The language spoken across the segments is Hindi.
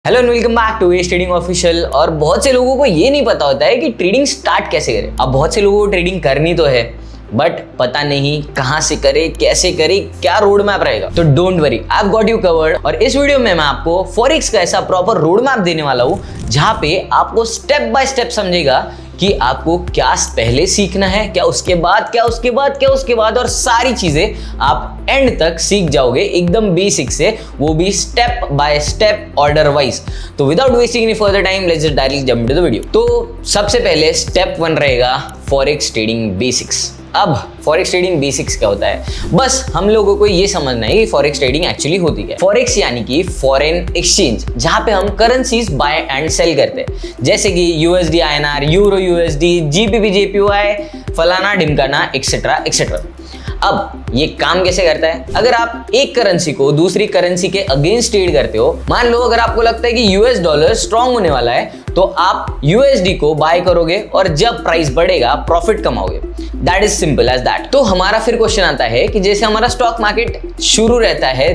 Hello and welcome back to edge trading official. और बहुत से लोगों को ये नहीं पता होता है कि ट्रेडिंग स्टार्ट कैसे करें। अब बहुत से लोगों को ट्रेडिंग करनी तो है बट पता नहीं कहां से करे, कैसे करे, क्या रोड मैप रहेगा। तो don't worry, I have got you covered. और इस वीडियो में मैं आपको फॉरेक्स का ऐसा प्रॉपर रोड मैप देने वाला हूं जहां पे आपको स्टेप बाय स्टेप समझेगा कि आपको क्या पहले सीखना है, क्या उसके बाद, क्या उसके बाद, क्या उसके बाद, और सारी चीजें आप एंड तक सीख जाओगे एकदम बेसिक से, वो भी step by step order wise. तो without wasting any further time let's just directly jump into the video. तो सबसे पहले स्टेप 1 रहेगा फॉरेक्स ट्रेडिंग बेसिक्स। अब फॉरेक्स ट्रेडिंग बेसिक्स क्या होता है, बस हम लोगों को ये समझना है कि फॉरेक्स ट्रेडिंग एक्चुअली होती क्या है। फॉरेक्स यानी कि फॉरेन एक्सचेंज, जहां पे हम करेंसीज बाय एंड सेल करते हैं, जैसे कि USD INR, euro USD, GBP JPY, फलाना ढिमकाना एक्सेट्रा एक्सेट्रा। अब ये काम कैसे करता है? अगर आप एक करेंसी को दूसरी करेंसी के अगेंस्ट ट्रेड करते हो, मान लो अगर आपको लगता है कि यूएस डॉलर स्ट्रांग होने वाला है तो आप यूएसडी को बाय करोगे और जब प्राइस बढ़ेगा प्रॉफिट कमाओगे। That is simple as that. तो हमारा फिर क्वेश्चन आता है कि जैसे हमारा स्टॉक मार्केट शुरू रहता है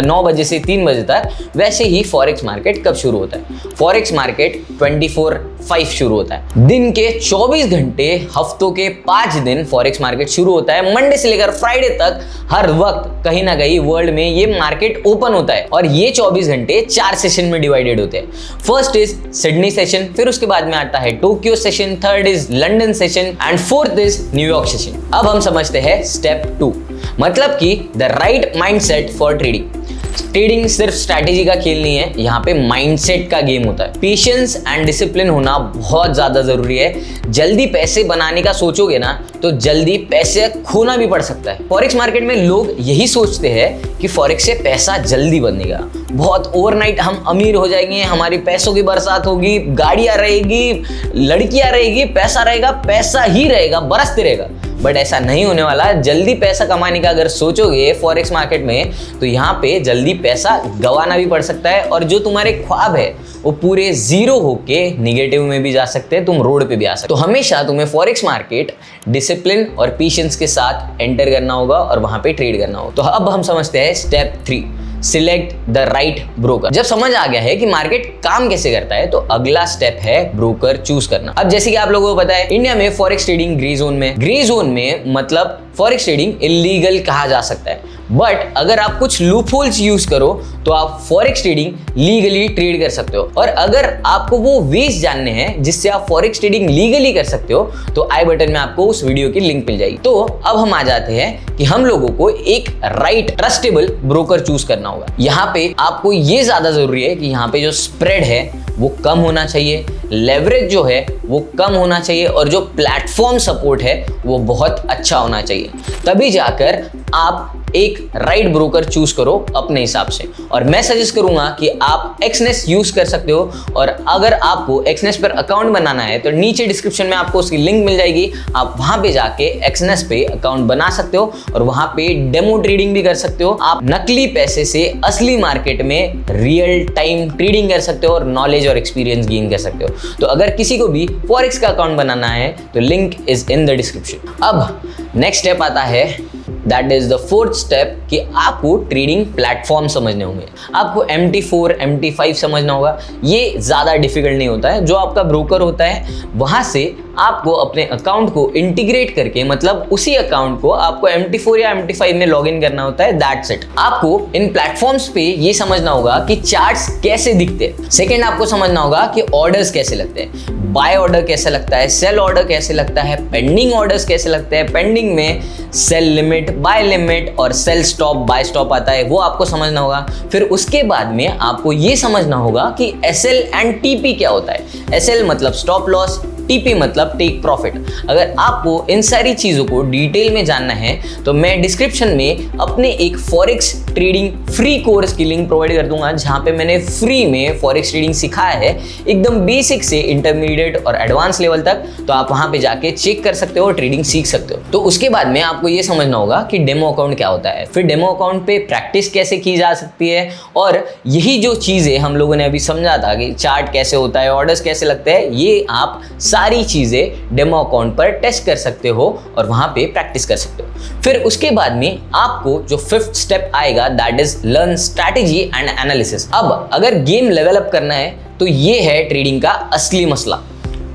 9 बजे से 3 बजे तक, वैसे ही फॉरेक्स मार्केट कब शुरू होता है? फॉरेक्स मार्केट 24/5 शुरू होता है। दिन के 24 घंटे, हफ्तों के 5 दिन फॉरेक्स मार्केट शुरू होता है। मंडे से लेकर फ्राइडे तक हर वक्त कहीं ना कहीं वर्ल्ड में ये मार्केट ओपन होता है और ये 24 घंटे 4 सेशन में डिवाइडेड होते हैं। फर्स्ट इज सिडनी सेशन, फिर उसके बाद में आता है Tokyo session, third is London session and fourth is New York session. अब हम समझते हैं स्टेप 2, मतलब कि the right mindset for trading. Trading सिर्फ स्ट्रैटेजी का खेल नहीं है, यहाँ पे माइंडसेट का गेम होता है। पेशेंस एंड डिसिप्लिन होना बहुत ज्यादा जरूरी है। जल्दी पैसे बनाने का सोचोगे ना तो जल्दी पैसे खोना भी पड़ सकता है। फॉरेक्स मार्केट में लोग यही सोचते हैं कि फॉरेक्स से पैसा जल्दी बनेगा, बहुत ओवरनाइट हम अमीर हो जाएंगे, हमारी पैसों की बरसात होगी, गाड़ियां रहेगी, लड़कियां रहेगी, पैसा रहेगा, पैसा ही रहेगा, बरसते रहेगा। बट ऐसा नहीं होने वाला। जल्दी पैसा कमाने का अगर सोचोगे फॉरेक्स मार्केट में तो यहाँ पे जल्दी पैसा गंवाना भी पड़ सकता है और जो तुम्हारे ख्वाब है वो पूरे जीरो होके निगेटिव में भी जा सकते हैं, तुम रोड पे भी आ सकते। तो हमेशा तुम्हें फॉरेक्स मार्केट डिसिप्लिन और पेशेंस के साथ एंटर करना होगा और वहां पे ट्रेड करना होगा। तो अब हम समझते हैं step 3, select the right broker. जब समझ आ गया है कि मार्केट काम कैसे करता है तो अगला स्टेप है ब्रोकर चूज करना। अब जैसे कि आप लोगों को पता है इंडिया में फॉरेक्स ट्रेडिंग ग्रे जोन में मतलब फॉरेक्स ट्रेडिंग इलीगल कहा जा सकता है। बट अगर आप कुछ लूपहोल्स यूज करो तो आप फॉरेक्स ट्रेडिंग लीगली ट्रेड कर सकते हो। और अगर आपको वो वेज जानने हैं जिससे आप फॉरेक्स ट्रेडिंग लीगली कर सकते हो तो आई बटन में आपको उस वीडियो की लिंक मिल जाएगी। तो अब हम आ जाते हैं कि हम लोगों को एक राइट ट्रस्टेबल ब्रोकर चूज करना होगा। यहाँ पे आपको ये ज्यादा जरूरी है कि यहाँ पे जो स्प्रेड है वो कम होना चाहिए, लेवरेज जो है वो कम होना चाहिए और जो प्लेटफॉर्म सपोर्ट है वो बहुत अच्छा होना चाहिए। तभी जाकर आप एक राइट ब्रोकर चूज करो अपने हिसाब से। और मैं सजेस्ट करूंगा कि आप एक्सनेस यूज कर सकते हो। और अगर आपको एक्सनेस पर अकाउंट बनाना है तो नीचे डिस्क्रिप्शन में आपको उसकी लिंक मिल जाएगी, आप वहां पे जाके एक्सनेस पे अकाउंट बना सकते हो और वहां पे डेमो ट्रेडिंग भी कर सकते हो। आप नकली पैसे से असली मार्केट में रियल टाइम ट्रेडिंग कर सकते हो और नॉलेज और एक्सपीरियंस गेन कर सकते हो। तो अगर किसी को भी फॉरेक्स का अकाउंट बनाना है तो link is in the description. अब नेक्स्ट स्टेप आता है, that is the fourth step, कि आपको ट्रेडिंग प्लेटफॉर्म समझने होंगे। आपको MT4, MT5 समझना होगा। ये ज़्यादा डिफिकल्ट नहीं होता है। जो आपका ब्रोकर होता है वहाँ से आपको अपने अकाउंट को इंटीग्रेट करके, मतलब उसी अकाउंट को आपको MT4 या MT5 में लॉग इन करना होता है। That's it. आपको इन प्लेटफॉर्म्स पे ये समझना होगा कि चार्ट्स कैसे दिखते हैं। सेकेंड, आपको समझना होगा कि ऑर्डर्स कैसे लगते हैं, बाय ऑर्डर कैसे लगता है, सेल ऑर्डर कैसे लगता है, पेंडिंग ऑर्डर्स कैसे लगते हैं। पेंडिंग में सेल लिमिट, बाय लिमिट और सेल स्टॉप, बाय स्टॉप आता है, वो आपको समझना होगा। फिर उसके बाद में आपको ये समझना होगा कि SL एंड TP क्या होता है। SL मतलब स्टॉप लॉस, TP मतलब टेक प्रॉफिट। अगर आपको इन सारी चीजों को डिटेल में जानना है तो मैं डिस्क्रिप्शन में अपने एक फॉरेक्स ट्रेडिंग फ्री कोर्स की लिंक प्रोवाइड कर दूंगा जहां पे मैंने फ्री में फॉरेक्स ट्रेडिंग सिखाया है, एकदम बेसिक से इंटरमीडिएट और एडवांस लेवल तक। तो आप वहां पे जाके चेक कर सकते हो और ट्रेडिंग सीख सकते हो। तो उसके बाद में आपको ये समझना होगा कि डेमो अकाउंट क्या होता है, फिर डेमो अकाउंट पे प्रैक्टिस कैसे की जा सकती है। और यही जो चीजें हम लोगों ने अभी समझा था कि चार्ट कैसे होता है, ऑर्डर्स कैसे लगते हैं, ये आप सारी चीजें डेमो अकाउंट पर टेस्ट कर सकते हो और वहां पे प्रैक्टिस कर सकते हो। फिर उसके बाद में आपको जो 5th स्टेप आएगा that is learn strategy and analysis. अब अगर गेम लेवल अप करना है तो ये है ट्रेडिंग का असली मसला।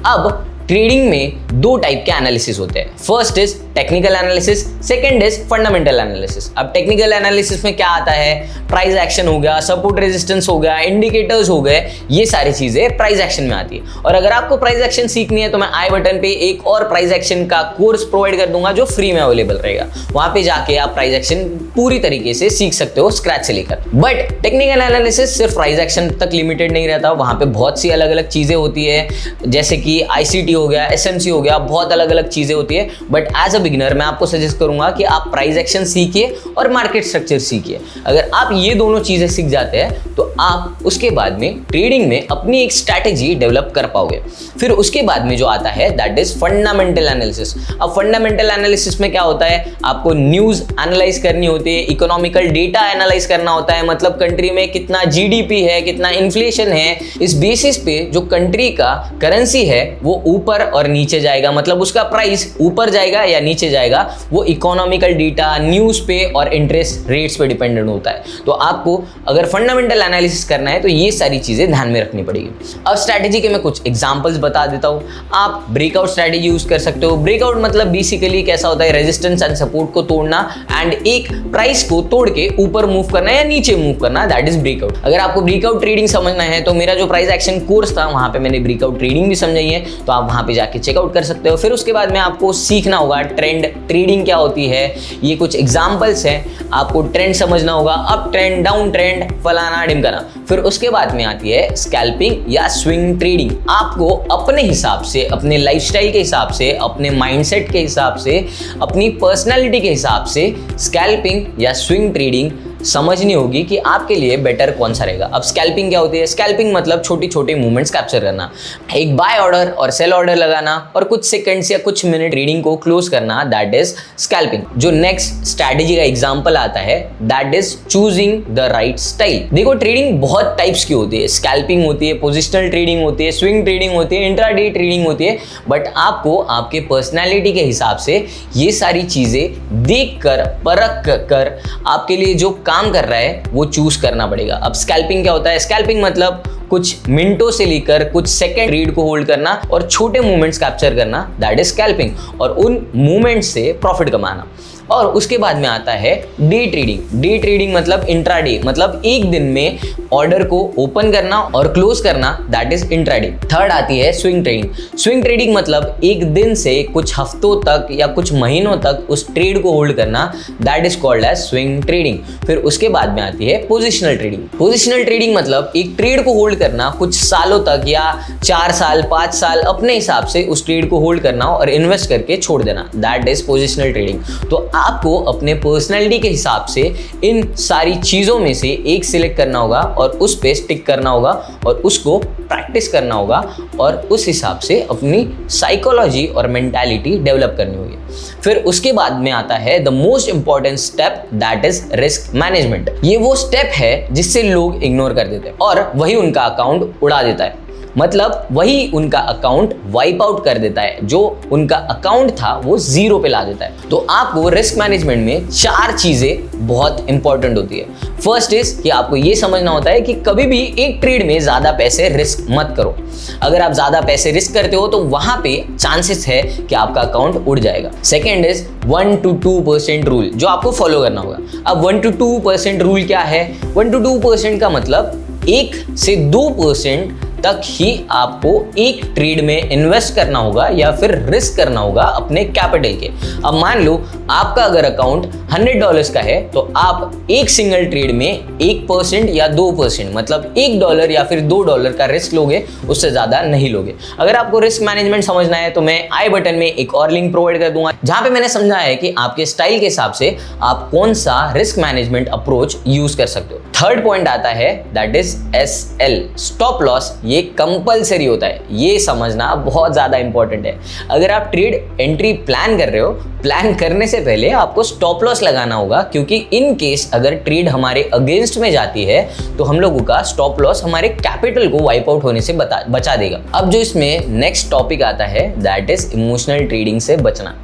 अब ट्रेडिंग में 2 टाइप के एनालिसिस होते हैं। First is technical analysis, second is fundamental analysis. अब टेक्निकल एनालिसिस में क्या आता है, प्राइस एक्शन हो गया, सपोर्ट रेजिस्टेंस हो गया, इंडिकेटर्स हो गए, ये सारी चीजें प्राइस एक्शन में आती है। और अगर आपको प्राइस एक्शन सीखनी है तो मैं आई बटन पे एक और प्राइस एक्शन का कोर्स प्रोवाइड कर दूंगा जो फ्री में अवेलेबल रहेगा। वहां पे जाके आप प्राइस एक्शन पूरी तरीके से सीख सकते हो स्क्रैच से लेकर। बट टेक्निकल एनालिसिस सिर्फ प्राइस एक्शन तक लिमिटेड नहीं रहता, वहां पे बहुत सी अलग अलग चीजें होती है, जैसे कि ICT हो गया, SMC हो गया, बहुत अलग अलग चीजें होती है। बट एज अ बिगिनर मैं आपको सजेस्ट करूंगा कि आप प्राइस एक्शन सीखिए और मार्केट स्ट्रक्चर सीखिए। अगर आप ये दोनों चीजें सीख जाते हैं तो आप उसके बाद में ट्रेडिंग में अपनी एक स्ट्रैटेजी डेवलप कर पाओगे। फिर उसके बाद में जो आता है दैट इज फंडामेंटल एनालिसिस। अब फंडामेंटल एनालिसिस में क्या होता है, आपको न्यूज एनालाइज करनी होती है, इकोनॉमिकल डेटा एनालाइज करना होता है, मतलब कंट्री में कितना GDP है, कितना इन्फ्लेशन है। इस बेसिस पे जो कंट्री का करेंसी है वो ऊपर और नीचे जाएगा, मतलब उसका प्राइस ऊपर जाएगा या नीचे जाएगा, वो इकोनॉमिकल डेटा, न्यूज पे और इंटरेस्ट रेट्स पे डिपेंडेंट होता है। तो आपको अगर फंडामेंटल एनालिसिस करना है तो ये सारी चीजें ध्यान में रखनी पड़ेगी। अब स्ट्रैटेजी के मैं कुछ एग्जांपल्स बता देता हूं। आप ब्रेकआउट स्ट्रैटेजी यूज कर सकते हो। ब्रेकआउट मतलब बेसिकली कैसा होता है, रेजिस्टेंस एंड सपोर्ट को तोड़ना एंड एक प्राइस को तोड़ के ऊपर मूव करना या नीचे मूव करना, दैट इज ब्रेकआउट। अगर आपको ब्रेकआउट ट्रेडिंग समझना है तो मेरा जो प्राइस एक्शन कोर्स था वहां पे मैंने ब्रेकआउट ट्रेडिंग भी समझाई है, तो आप वहां पे जाके चेकआउट कर सकते हो। फिर उसके बाद में आपको सीखना होगा ट्रेंड ट्रेडिंग क्या होती है, ये कुछ एग्जांपल्स हैं, आपको ट्रेंड समझना होगा, अप ट्रेंड, डाउन ट्रेंड, फलाना ढिमकाना। फिर उसके बाद में आती है स्कैल्पिंग या स्विंग ट्रेडिंग। आपको अपने हिसाब से, अपने लाइफस्टाइल के हिसाब से, अपने माइंडसेट के हिसाब से, अपनी पर्सनालिटी के हिसाब से स्कैल्पिंग या स्विंग ट्रेडिंग समझनी होगी कि आपके लिए बेटर कौन सा रहेगा। अब स्कैल्पिंग क्या होती है, स्कैल्पिंग मतलब छोटी छोटी मूवमेंट्स कैप्चर करना, एक बाय ऑर्डर और सेल ऑर्डर लगाना और कुछ सेकंड्स या कुछ मिनट रीडिंग को क्लोज करना, दैट इज स्कैल्पिंग। जो नेक्स्ट स्ट्रैटेजी का एग्जांपल आता है that is choosing the right style. देखो ट्रेडिंग बहुत टाइप्स की होती है, स्कैल्पिंग होती है, पोजिशनल ट्रेडिंग होती है, स्विंग ट्रेडिंग होती है, इंट्राडे ट्रेडिंग होती है। बट आपको आपके पर्सनैलिटी के हिसाब से ये सारी चीजें देख कर, परख कर आपके लिए जो काम कर रहा है वो चूज करना पड़ेगा। अब स्कैल्पिंग क्या होता है, स्कैल्पिंग मतलब कुछ मिनटों से लेकर कुछ सेकंड रीड को होल्ड करना और छोटे मूवमेंट्स कैप्चर करना, दैट इज स्कैल्पिंग, और उन मूवमेंट्स से प्रॉफिट कमाना। और उसके बाद में आता है डे ट्रेडिंग। डे ट्रेडिंग मतलब इंट्राडे, मतलब एक दिन में ऑर्डर को ओपन करना और क्लोज करना, दैट इज इंट्राडे। थर्ड आती है स्विंग ट्रेडिंग। स्विंग ट्रेडिंग मतलब एक दिन से कुछ हफ्तों तक या कुछ महीनों तक उस ट्रेड को होल्ड करना, that is called as swing trading. फिर उसके बाद में आती है पोजिशनल ट्रेडिंग। पोजिशनल ट्रेडिंग मतलब एक ट्रेड को होल्ड करना कुछ सालों तक या 4 साल 5 साल अपने हिसाब से उस ट्रेड को होल्ड करना और इन्वेस्ट करके छोड़ देना, दैट इज पोजिशनल ट्रेडिंग। तो आपको अपने पर्सनैलिटी के हिसाब से इन सारी चीज़ों में से एक सिलेक्ट करना होगा और उस पे स्टिक करना होगा और उसको प्रैक्टिस करना होगा और उस हिसाब से अपनी साइकोलॉजी और मेंटालिटी डेवलप करनी होगी। फिर उसके बाद में आता है the most important step, that is risk management. ये वो स्टेप है जिससे लोग इग्नोर कर देते हैं और वही उनका अकाउंट उड़ा देता है, मतलब वही उनका अकाउंट वाइप आउट कर देता है, जो उनका अकाउंट था वो जीरो पे ला देता है। तो आपको रिस्क मैनेजमेंट में 4 चीजें बहुत इंपॉर्टेंट होती है। फर्स्ट इज कि आपको ये समझना होता है कि कभी भी एक ट्रेड में ज्यादा पैसे रिस्क मत करो। अगर आप ज्यादा पैसे रिस्क करते हो तो वहां पे चांसेस है कि आपका अकाउंट उड़ जाएगा। सेकेंड इज 1 to 2% रूल, जो आपको फॉलो करना होगा। अब 1 to 2% रूल क्या है, 1 to 2% का मतलब 1 से 2% तक ही आपको एक ट्रेड में इन्वेस्ट करना होगा या फिर रिस्क करना होगा अपने कैपिटल के। अब मान लो आपका अगर अकाउंट $100 का है तो आप एक सिंगल ट्रेड में 1% या 2%, मतलब $1 या फिर $2 का रिस्क लोगे, उससे ज्यादा नहीं लोगे। अगर आपको रिस्क मैनेजमेंट समझना है तो मैं आई बटन में एक और लिंक प्रोवाइड कर दूंगा जहां पे मैंने समझाया है कि आपके स्टाइल के हिसाब से आप कौन सा रिस्क मैनेजमेंट अप्रोच यूज कर सकते हो। थर्ड पॉइंट आता है that is SL, stop loss ये कंपलसरी होता है, ये समझना बहुत ज़्यादा इंपॉर्टेंट है। अगर आप ट्रेड एंट्री प्लान कर रहे हो, प्लान करने से पहले आपको स्टॉप लॉस लगाना होगा, क्योंकि इन केस अगर ट्रेड हमारे अगेंस्ट में जाती है तो हम लोगों का स्टॉप लॉस हमारे कैपिटल को वाइप आउट होने से बचा देगा। अब जो इसमें नेक्स्ट टॉपिक आता है दैट इज इमोशनल ट्रेडिंग से बचना।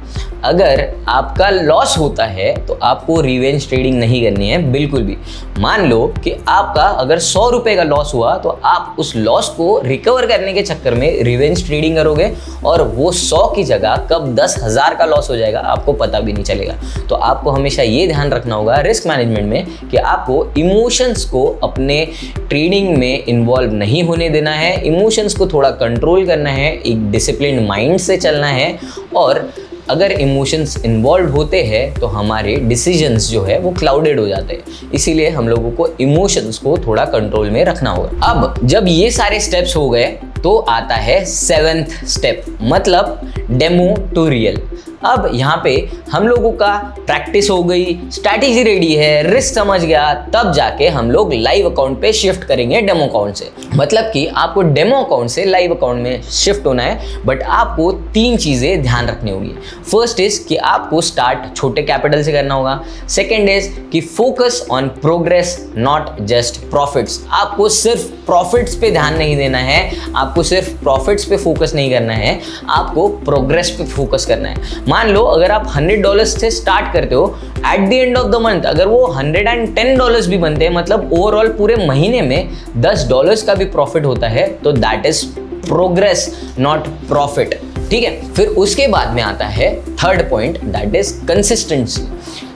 अगर आपका लॉस होता है तो आपको रिवेंज ट्रेडिंग नहीं करनी है बिल्कुल भी। मान लो कि आपका अगर 100 रुपए का लॉस हुआ तो आप उस लॉस को रिकवर करने के चक्कर में रिवेंज ट्रेडिंग करोगे और वो 100 की जगह कब 10,000 का लॉस हो जाएगा आपको पता भी नहीं चलेगा। तो आपको हमेशा ये ध्यान रखना होगा रिस्क मैनेजमेंट में कि आपको इमोशंस को अपने ट्रेडिंग में इन्वॉल्व नहीं होने देना है, इमोशंस को थोड़ा कंट्रोल करना है, एक डिसिप्लिन माइंड से चलना है। और अगर इमोशंस इन्वॉल्व होते हैं तो हमारे डिसीजंस जो है वो क्लाउडेड हो जाते हैं, इसीलिए हम लोगों को इमोशंस को थोड़ा कंट्रोल में रखना होगा। अब जब ये सारे स्टेप्स हो गए तो आता है 7th स्टेप, मतलब डेमो टू रियल। अब यहाँ पे हम लोगों का प्रैक्टिस हो गई, स्ट्रैटेजी रेडी है, रिस्क समझ गया, तब जाके हम लोग लाइव अकाउंट पे शिफ्ट करेंगे डेमो अकाउंट से। मतलब कि आपको डेमो अकाउंट से लाइव अकाउंट में शिफ्ट होना है, बट आपको 3 चीज़ें ध्यान रखनी होगी। फर्स्ट इज कि आपको स्टार्ट छोटे कैपिटल से करना होगा। सेकेंड इज कि focus on progress not just profits. आपको सिर्फ प्रॉफिट्स पे ध्यान नहीं देना है, आपको सिर्फ प्रॉफिट्स पे फोकस नहीं करना है, आपको प्रोग्रेस पे फोकस करना है। मान लो अगर आप $100 से स्टार्ट करते हो, at the end of the month अगर वो $110 भी बनते हैं, मतलब ओवरऑल पूरे महीने में $10 का भी प्रॉफिट होता है, तो that is progress not profit. ठीक है, फिर उसके बाद में आता है 3rd point that is consistency.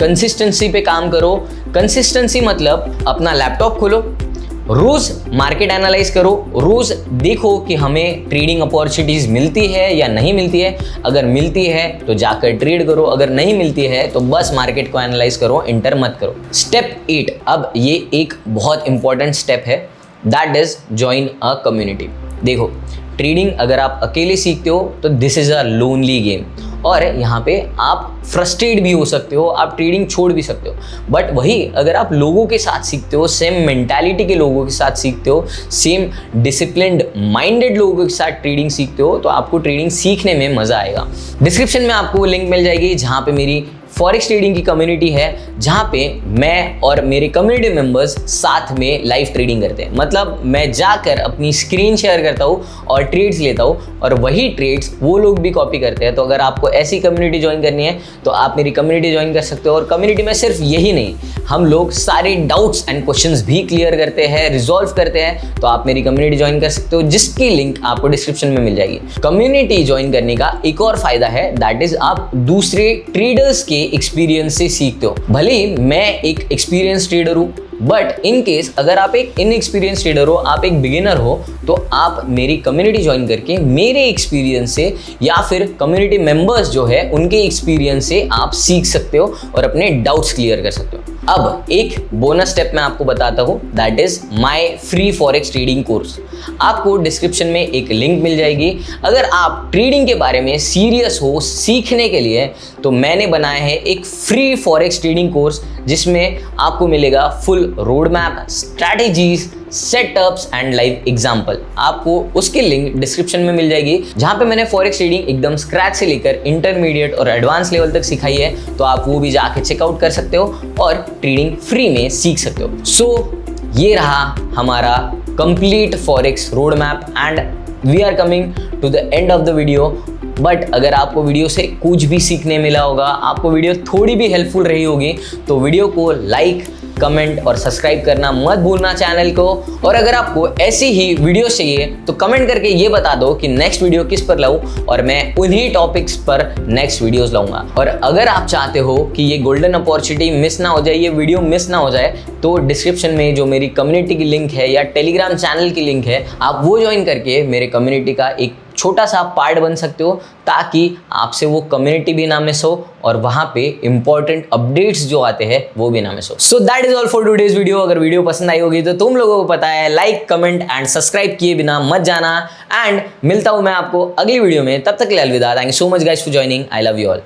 Consistency पे काम करो। कंसिस्टेंसी मतलब अपना लैपटॉप खोलो, रोज मार्केट एनालाइज करो, रोज देखो कि हमें ट्रेडिंग अपॉर्चुनिटीज मिलती है या नहीं मिलती है। अगर मिलती है तो जाकर ट्रेड करो, अगर नहीं मिलती है तो बस मार्केट को एनालाइज करो, एंटर मत करो। स्टेप 8, अब ये एक बहुत इंपॉर्टेंट स्टेप है, that is join a community. देखो, ट्रेडिंग अगर आप अकेले सीखते हो तो this is a lonely game, और यहाँ पे आप फ्रस्ट्रेट भी हो सकते हो, आप ट्रेडिंग छोड़ भी सकते हो। बट वही अगर आप लोगों के साथ सीखते हो, सेम मेंटालिटी के लोगों के साथ सीखते हो, सेम डिसिप्लिन्ड माइंडेड लोगों के साथ ट्रेडिंग सीखते हो, तो आपको ट्रेडिंग सीखने में मज़ा आएगा। डिस्क्रिप्शन में आपको लिंक मिल जाएगी जहाँ पे मेरी फॉरेक्स ट्रेडिंग की कम्युनिटी है, जहाँ पे मैं और मेरे कम्युनिटी मेंबर्स साथ में लाइव ट्रेडिंग करते हैं। मतलब मैं जाकर अपनी स्क्रीन शेयर करता हूँ और ट्रेड्स लेता हूँ, और वही ट्रेड्स वो लोग भी कॉपी करते हैं। तो अगर आपको ऐसी कम्युनिटी ज्वाइन करनी है तो आप मेरी कम्युनिटी ज्वाइन कर सकते हो। और कम्युनिटी में सिर्फ यही नहीं, हम लोग सारे डाउट्स एंड क्वेश्चंस भी क्लियर करते हैं, रिजॉल्व करते हैं। तो आप मेरी कम्युनिटी ज्वाइन कर सकते हो, जिसकी लिंक आपको डिस्क्रिप्शन में मिल जाएगी। कम्युनिटी ज्वाइन करने का एक और फायदा है, दैट इज आप दूसरे ट्रेडर्स के एक्सपीरियंस से सीखते हो। भले ही मैं एक एक्सपीरियंस ट्रेडर हूं, बट इन केस अगर आप एक इनएक्सपीरियंस ट्रेडर हो, आप एक बिगिनर हो, तो आप मेरी कम्युनिटी ज्वाइन करके मेरे एक्सपीरियंस से या फिर कम्युनिटी मेंबर्स जो है उनके एक्सपीरियंस से आप सीख सकते हो और अपने डाउट्स क्लियर कर सकते हो। अब एक बोनस स्टेप मैं आपको बताता हूँ, that is my free forex trading course. आपको डिस्क्रिप्शन में एक लिंक मिल जाएगी। अगर आप ट्रेडिंग के बारे में सीरियस हो सीखने के लिए, तो मैंने बनाया है एक फ्री फॉरेक्स ट्रेडिंग कोर्स, जिसमें आपको मिलेगा full road map, strategies, setups and live example. आपको उसकी लिंक डिस्क्रिप्शन में मिल जाएगी, जहां पे मैंने फॉरेक्स ट्रेडिंग एकदम स्क्रैच से लेकर इंटरमीडिएट और एडवांस लेवल तक सिखाई है। तो आप वो भी जाके चेकआउट कर सकते हो और ट्रेडिंग फ्री में सीख सकते हो। सो ये रहा हमारा complete forex road map and we are coming to the end of the video. But अगर आपको वीडियो से कुछ भी सीखने मिला होगा, आपको वीडियो थोड़ी भी हेल्पफुल रही होगी, तो वीडियो को लाइक, कमेंट और सब्सक्राइब करना मत भूलना चैनल को। और अगर आपको ऐसी ही वीडियो चाहिए तो कमेंट करके ये बता दो कि नेक्स्ट वीडियो किस पर लाऊं, और मैं उन्हीं टॉपिक्स पर नेक्स्ट वीडियोस लाऊंगा। और अगर आप चाहते हो कि ये गोल्डन अपॉर्चुनिटी मिस ना हो जाए, ये वीडियो मिस ना हो जाए, तो डिस्क्रिप्शन में जो मेरी कम्युनिटी की लिंक है या टेलीग्राम चैनल की लिंक है, आप वो ज्वाइन करके मेरे कम्युनिटी का एक छोटा सा पार्ट बन सकते हो, ताकि आपसे वो कम्युनिटी भी ना मिस हो और वहां पे इंपॉर्टेंट अपडेट्स जो आते हैं वो भी ना मिस हो। So that is all for today's video. अगर वीडियो पसंद आई होगी तो तुम लोगों को पता है, लाइक, कमेंट एंड सब्सक्राइब किए बिना मत जाना। एंड मिलता हूं मैं आपको अगली वीडियो में, तब तक के लिए अलविदा। Thank you so much guys for joining. I love you all.